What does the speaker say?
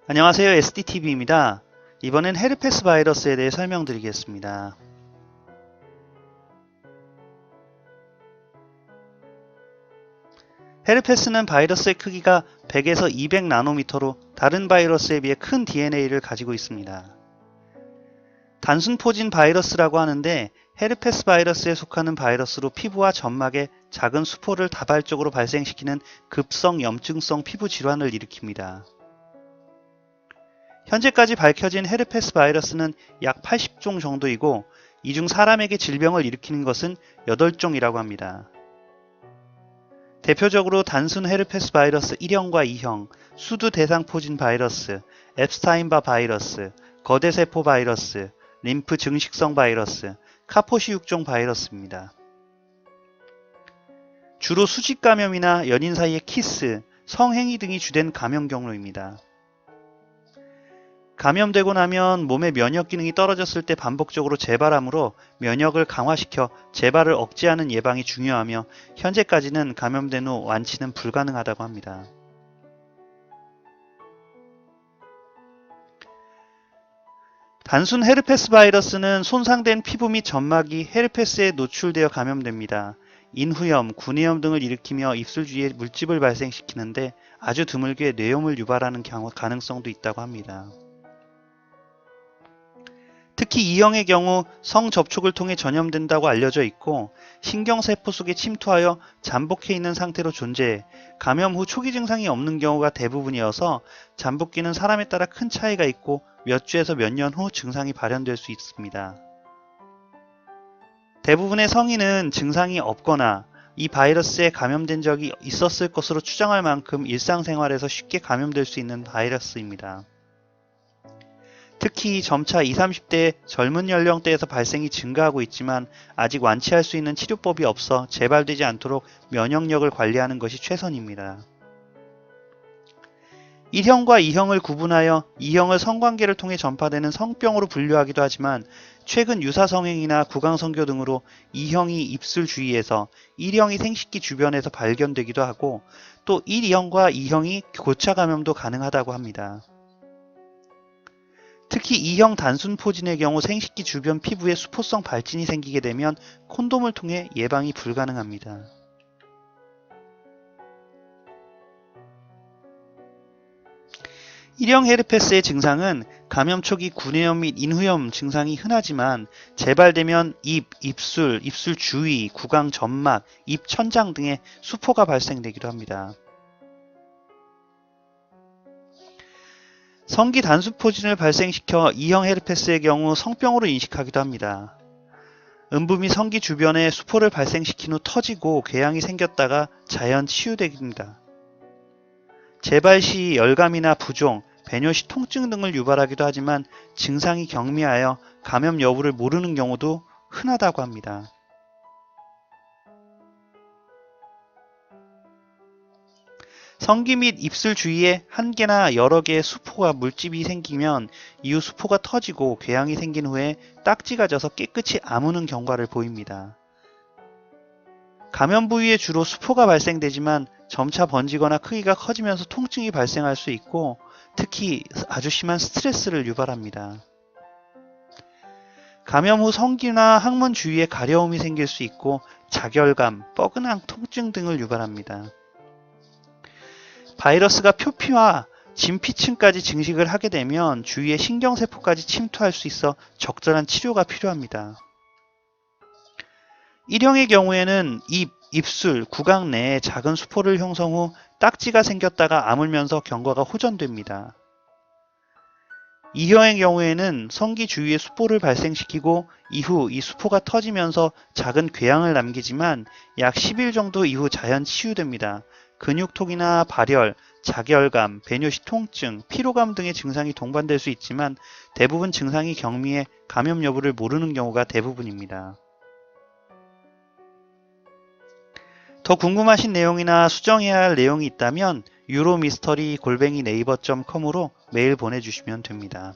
안녕하세요. SDTV입니다. 이번엔 헤르페스 바이러스에 대해 설명드리겠습니다. 헤르페스는 바이러스의 크기가 100에서 200나노미터로 다른 바이러스에 비해 큰 DNA를 가지고 있습니다. 단순 포진 바이러스라고 하는데 헤르페스 바이러스에 속하는 바이러스로 피부와 점막에 작은 수포를 다발적으로 발생시키는 급성 염증성 피부 질환을 일으킵니다. 현재까지 밝혀진 헤르페스 바이러스는 약 80종 정도이고 이 중 사람에게 질병을 일으키는 것은 8종이라고 합니다. 대표적으로 단순 헤르페스 바이러스 1형과 2형, 수두 대상포진 바이러스, 앱스타인바 바이러스, 거대세포 바이러스, 림프 증식성 바이러스, 카포시6종 바이러스입니다. 주로 수직 감염이나 연인 사이의 키스, 성행위 등이 주된 감염 경로입니다. 감염되고 나면 몸의 면역 기능이 떨어졌을 때 반복적으로 재발함으로 면역을 강화시켜 재발을 억제하는 예방이 중요하며 현재까지는 감염된 후 완치는 불가능하다고 합니다. 단순 헤르페스 바이러스는 손상된 피부 및 점막이 헤르페스에 노출되어 감염됩니다. 인후염, 구내염 등을 일으키며 입술 주위에 물집을 발생시키는데 아주 드물게 뇌염을 유발하는 가능성도 있다고 합니다. 특히 E형의 경우 성접촉을 통해 전염된다고 알려져 있고 신경세포 속에 침투하여 잠복해 있는 상태로 존재해 감염 후 초기 증상이 없는 경우가 대부분이어서 잠복기는 사람에 따라 큰 차이가 있고 몇 주에서 몇 년 후 증상이 발현될 수 있습니다. 대부분의 성인은 증상이 없거나 이 바이러스에 감염된 적이 있었을 것으로 추정할 만큼 일상생활에서 쉽게 감염될 수 있는 바이러스입니다. 특히 점차 20, 30대 젊은 연령대에서 발생이 증가하고 있지만 아직 완치할 수 있는 치료법이 없어 재발되지 않도록 면역력을 관리하는 것이 최선입니다. 1형과 2형을 구분하여 2형을 성관계를 통해 전파되는 성병으로 분류하기도 하지만 최근 유사성행이나 구강성교 등으로 2형이 입술 주위에서 1형이 생식기 주변에서 발견되기도 하고 또 1형과 2형이 고차 감염도 가능하다고 합니다. 특히 2형 단순 포진의 경우 생식기 주변 피부에 수포성 발진이 생기게 되면 콘돔을 통해 예방이 불가능합니다. 일형 헤르페스의 증상은 감염 초기 구내염 및 인후염 증상이 흔하지만 재발되면 입, 입술, 입술 주위, 구강 점막, 입 천장 등에 수포가 발생되기도 합니다. 성기 단수 포진을 발생시켜 2형 헤르페스의 경우 성병으로 인식하기도 합니다. 음부 및 성기 주변에 수포를 발생시킨 후 터지고 궤양이 생겼다가 자연 치유됩니다. 재발 시 열감이나 부종, 배뇨 시 통증 등을 유발하기도 하지만 증상이 경미하여 감염 여부를 모르는 경우도 흔하다고 합니다. 성기 및 입술 주위에 한 개나 여러 개의 수포가 물집이 생기면 이후 수포가 터지고 궤양이 생긴 후에 딱지가 져서 깨끗이 아무는 경과를 보입니다. 감염 부위에 주로 수포가 발생되지만 점차 번지거나 크기가 커지면서 통증이 발생할 수 있고 특히 아주 심한 스트레스를 유발합니다. 감염 후 성기나 항문 주위에 가려움이 생길 수 있고 자결감, 뻐근한 통증 등을 유발합니다. 바이러스가 표피와 진피층까지 증식을 하게 되면 주위에 신경세포까지 침투할 수 있어 적절한 치료가 필요합니다. 1형의 경우에는 입, 입술, 구강 내에 작은 수포를 형성 후 딱지가 생겼다가 아물면서 경과가 호전됩니다. 2형의 경우에는 성기 주위에 수포를 발생시키고 이후 이 수포가 터지면서 작은 궤양을 남기지만 약 10일 정도 이후 자연 치유됩니다. 근육통이나 발열, 자결감, 배뇨 시 통증, 피로감 등의 증상이 동반될 수 있지만 대부분 증상이 경미해 감염 여부를 모르는 경우가 대부분입니다. 더 궁금하신 내용이나 수정해야 할 내용이 있다면 유로미스터리@naver.com으로 메일 보내주시면 됩니다.